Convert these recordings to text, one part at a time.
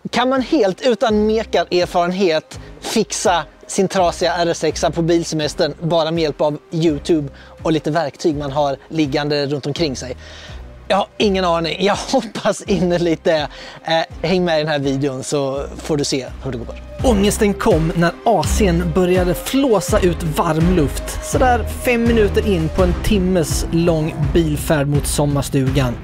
Kan man helt utan mekarerfarenhet fixa sin trasiga RS6 på bilsemestern bara med hjälp av YouTube och lite verktyg man har liggande runt omkring sig? Jag har ingen aning. Jag hoppas innerligt det. Häng med i den här videon så får du se hur det går. Ångesten kom när AC:n började flåsa ut varmluft sådär 5 minuter in på en timmes lång bilfärd mot sommarstugan.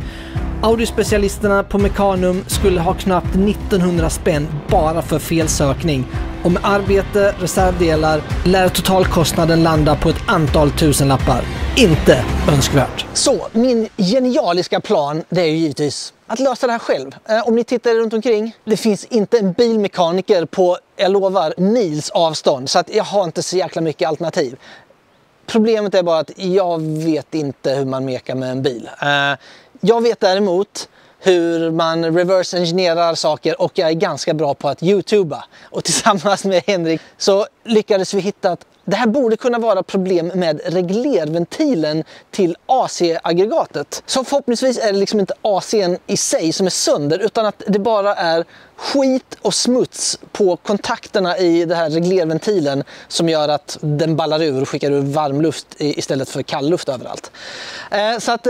Audi-specialisterna på Mecanum skulle ha knappt 1900 spänn bara för felsökning. Och med arbete, reservdelar lär totalkostnaden landa på ett antal tusenlappar. Inte önskvärt. Så min genialiska plan, det är ju givetvis att lösa det här själv. Om ni tittar runt omkring, det finns inte en bilmekaniker på, jag lovar, mils avstånd. Så att jag har inte så jäkla mycket alternativ. Problemet är bara att jag vet inte hur man mekar med en bil. Jag vet däremot hur man reverse engineerar saker och jag är ganska bra på att YouTuba. Och tillsammans med Henrik så lyckades vi hitta att det här borde kunna vara problem med reglerventilen till AC-aggregatet. Så förhoppningsvis är det liksom inte AC:n i sig som är sönder utan att det bara är skit och smuts på kontakterna i den här reglerventilen som gör att den ballar ur och skickar ur varmluft istället för kallluft överallt. Så att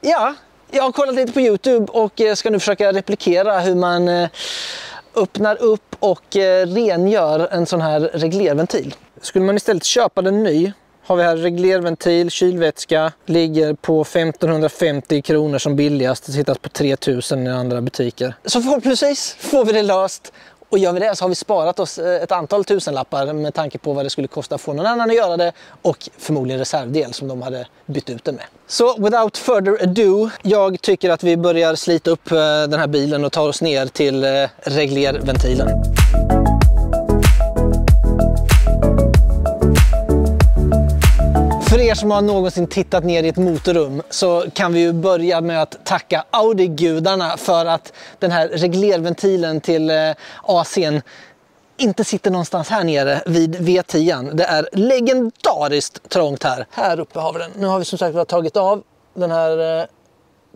ja, jag har kollat lite på YouTube och ska nu försöka replikera hur man öppnar upp och rengör en sån här reglerventil. Skulle man istället köpa den ny har vi här reglerventil, kylvätska, ligger på 1550 kronor som billigast. Det hittas på 3000 i andra butiker. Så förhoppningsvis får vi det löst. Och gör vi det så har vi sparat oss ett antal tusenlappar med tanke på vad det skulle kosta att få någon annan att göra det och förmodligen reservdel som de hade bytt ut det med. Så without further ado, jag tycker att vi börjar slita upp den här bilen och tar oss ner till reglerventilen. För er som har någonsin tittat ner i ett motorrum så kan vi ju börja med att tacka Audi-gudarna för att den här reglerventilen till AC:n inte sitter någonstans här nere vid V10. Det är legendariskt trångt här. Här uppe har vi den. Nu har vi som sagt tagit av den här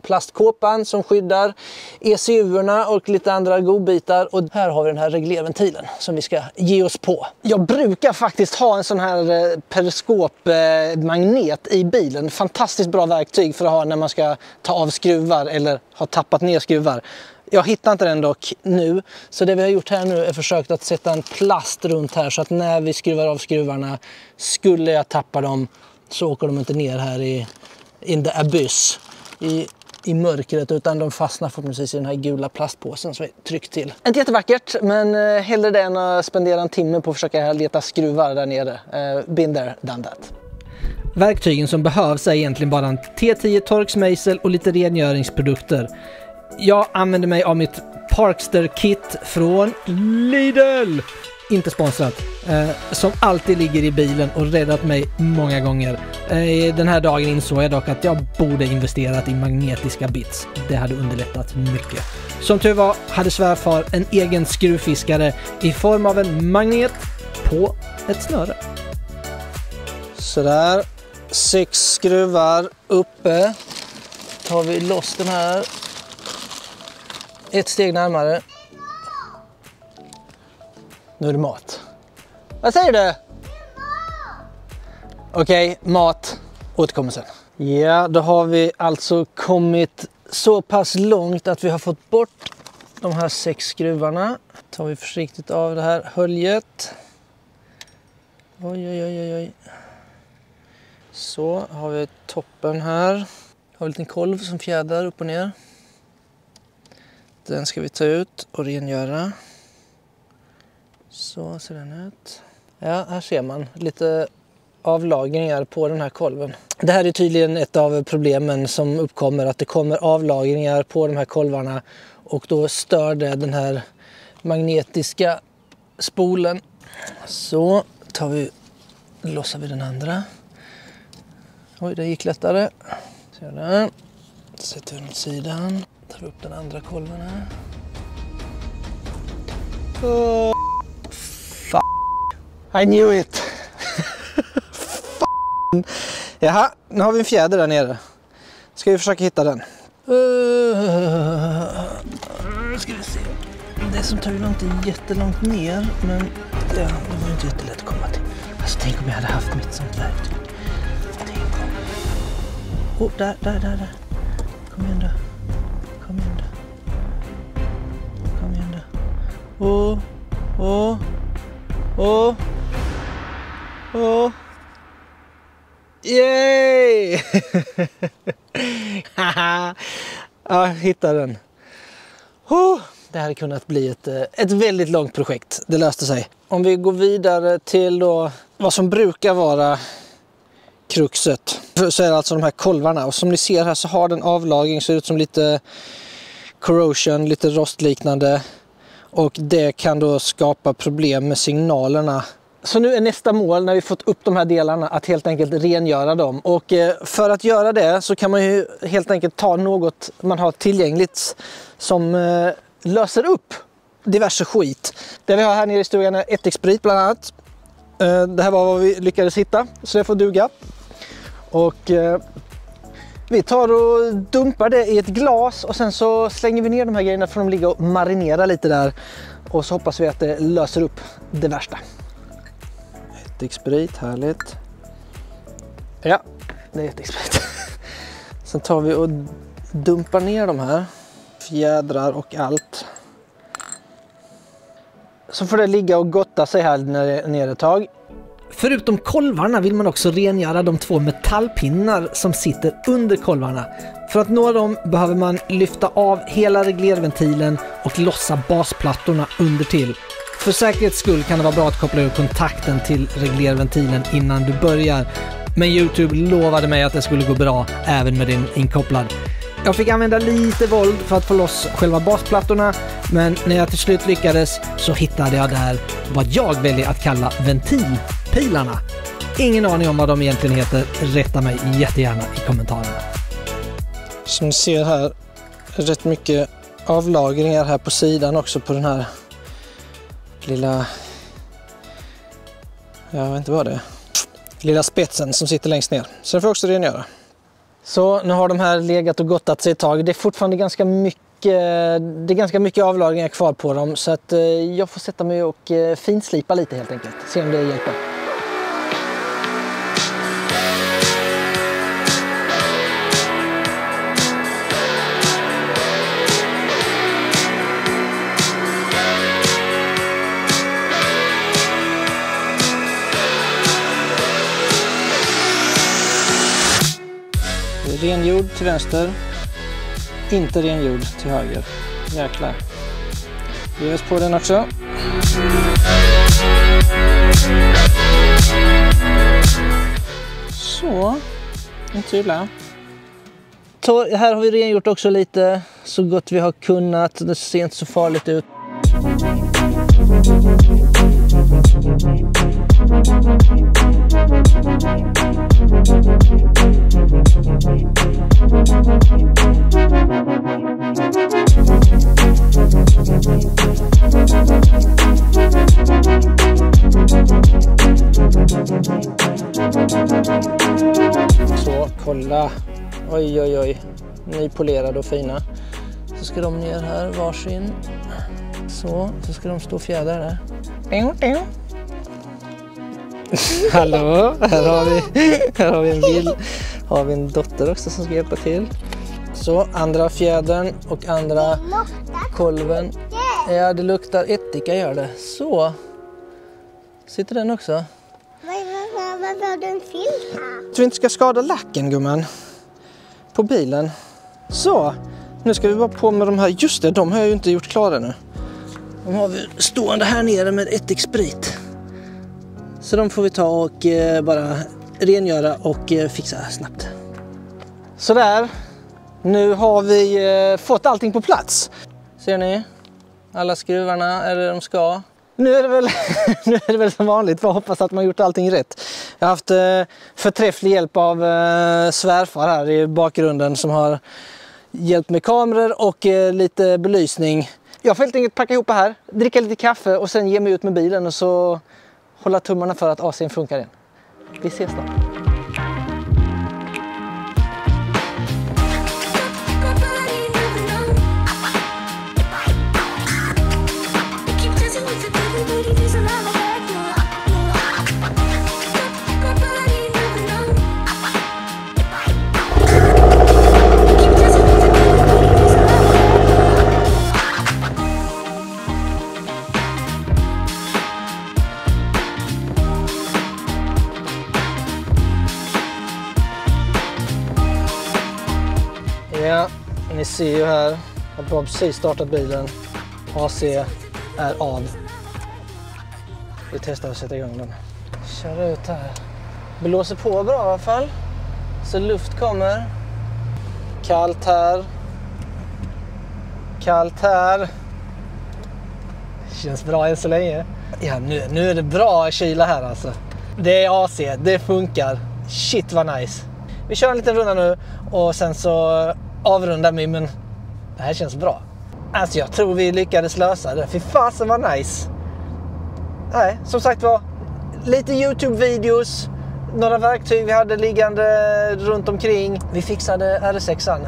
plastkåpan som skyddar ECU-erna och lite andra godbitar. Och här har vi den här reglerventilen som vi ska ge oss på. Jag brukar faktiskt ha en sån här periskopmagnet i bilen. Fantastiskt bra verktyg för att ha när man ska ta av skruvar eller ha tappat ner skruvar. Jag hittar inte den dock nu, så det vi har gjort här nu är försökt att sätta en plast runt här så att när vi skruvar av skruvarna, skulle jag tappa dem så åker de inte ner här in the abyss i mörkret, utan de fastnar förhoppningsvis i den här gula plastpåsen som är tryckt till. Inte jättevackert, men hellre det än att spendera en timme på att försöka leta skruvar där nere. Been there, done that. Verktygen som behövs är egentligen bara en T10 torksmejsel och lite rengöringsprodukter. Jag använder mig av mitt Parkster-kit från Lidl. Inte sponsrat. Som alltid ligger i bilen och räddat mig många gånger. Den här dagen insåg jag dock att jag borde investerat i magnetiska bits. Det hade underlättat mycket. Som tur var hade svärfar en egen skruvfiskare i form av en magnet på ett snöre. Sådär. 6 skruvar uppe. Tar vi loss den här. Ett steg närmare. Nu är det mat. Vad säger du? Okej, mat. Återkommer sen. Ja, då har vi alltså kommit så pass långt att vi har fått bort de här 6 skruvarna. Tar vi försiktigt av det här höljet. Oj, oj, oj, oj. Så har vi toppen här. Har vi en liten kolv som fjädrar upp och ner. Den ska vi ta ut och rengöra. Så ser den ut. Ja, här ser man lite avlagringar på den här kolven. Det här är tydligen ett av problemen som uppkommer, att det kommer avlagringar på de här kolvarna och då stör det den här magnetiska spolen. Så lossar vi den andra. Oj, det gick lättare. Ser den. Sätter vi den åt sidan. Tar upp den andra kolven här. Oh, fuck. I knew it. Jaha, nu har vi en fjäder där nere. Ska vi försöka hitta den. Ska vi se. Det som tar ju inte jättelångt ner, men det var ju inte jättelätt att komma till. Alltså tänk om jag hade haft mitt sånt verktyg. Tänk om. Där. Kom igen då. Yay! Jag hittade den. Det hade kunnat bli ett väldigt långt projekt. Det löste sig. Om vi går vidare till då vad som brukar vara kruxet, så är det alltså de här kolvarna. Och som ni ser här så har den avlagring, ser ut som lite corrosion, lite rostliknande. Och det kan då skapa problem med signalerna. Så nu är nästa mål, när vi fått upp de här delarna, att helt enkelt rengöra dem. Och för att göra det så kan man ju helt enkelt ta något man har tillgängligt som löser upp diverse skit. Det vi har här nere i stugan är ättiksprit bland annat. Det här var vad vi lyckades hitta, så det får duga. Och vi tar och dumpar det i ett glas och sen så slänger vi ner de här grejerna för de ligger och marinerar lite där. Och så hoppas vi att det löser upp det värsta. Ättiksprit, härligt. Ja, det är ättiksprit. Sen tar vi och dumpar ner de här. Fjädrar och allt. Så får det ligga och gotta sig här nere ett tag. Förutom kolvarna vill man också rengöra de 2 metallpinnar som sitter under kolvarna. För att nå dem behöver man lyfta av hela reglerventilen och lossa basplattorna under till. För säkerhets skull kan det vara bra att koppla ur kontakten till reglerventilen innan du börjar. Men YouTube lovade mig att det skulle gå bra även med den inkopplad. Jag fick använda lite våld för att få loss själva basplattorna, men när jag till slut lyckades så hittade jag där vad jag väljer att kalla ventilpilarna. Ingen aning om vad de egentligen heter, rätta mig jättegärna i kommentarerna. Som ni ser här, rätt mycket avlagringar här på sidan också på den här lilla, jag vet inte vad det är, lilla spetsen som sitter längst ner. Så den får också rengöra. Så nu har de här legat och gottat sig ett tag. Det är fortfarande ganska mycket avlagringar kvar på dem, så att jag får sätta mig och finslipa lite helt enkelt. Se om det hjälper. Rengjord till vänster, inte rengjord till höger. Jäklar. Vi ger oss på den också. Så, inte illa. Så här har vi rengjort också lite så gott vi har kunnat. Det ser inte så farligt ut. Så, kolla. Oj, oj, oj. Nypolerade och fina. Så ska de ner här varsin. Så ska de stå fjädrar där. Hallå, här har vi en bild. Har vi en dotter också som ska hjälpa till. Så, andra fjädern och andra kolven. Ja, det luktar ättika gör det. Så. Sitter den också? Varför har du en filt här? Så vi inte ska skada lacken, gumman. På bilen. Så, nu ska vi vara på med de här. Just det, de har jag ju inte gjort klara nu. De har vi stående här nere med ättiksprit. Så de får vi ta och bara rengöra och fixa snabbt. Sådär. Nu har vi fått allting på plats. Ser ni? Alla skruvarna är det de ska. Nu är det väl som vanligt. Jag hoppas att man gjort allting rätt. Jag har haft förträfflig hjälp av svärfar här i bakgrunden som har hjälpt med kameror och lite belysning. Jag får helt enkelt packa ihop det här, dricka lite kaffe och sen ge mig ut med bilen och så hålla tummarna för att AC:n funkar igen. Vi ses då. Ni ser ju här att jag precis startat bilen. AC är av. Vi testar att sätta igång den. Kör ut här. Blåser på bra i alla fall. Så luft kommer. Kallt här. Kallt här. Känns bra än så länge. Ja, nu är det bra kyla här alltså. Det är AC, det funkar. Shit vad nice. Vi kör en liten runda nu och sen så avrundar vi, men det här känns bra. Alltså jag tror vi lyckades lösa det. Fy fasen vad nice. Nej, som sagt var, lite YouTube-videos, några verktyg vi hade liggande runt omkring. Vi fixade RS6an.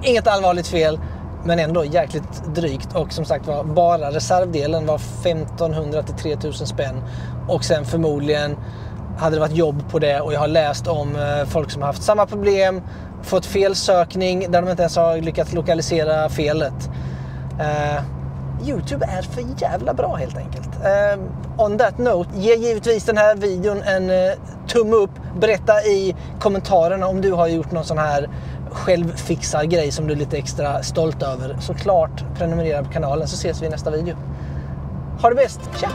Inget allvarligt fel, men ändå jäkligt drygt. Och som sagt var, bara reservdelen var 1500 till 3000 spänn. Och sen förmodligen hade det varit jobb på det. Och jag har läst om folk som har haft samma problem, fått felsökning där de inte ens har lyckats lokalisera felet. YouTube är för jävla bra helt enkelt. On that note, ge givetvis den här videon en tumme upp. Berätta i kommentarerna om du har gjort någon sån här självfixad grej som du är lite extra stolt över. Såklart prenumerera på kanalen så ses vi i nästa video. Ha det bäst, tja!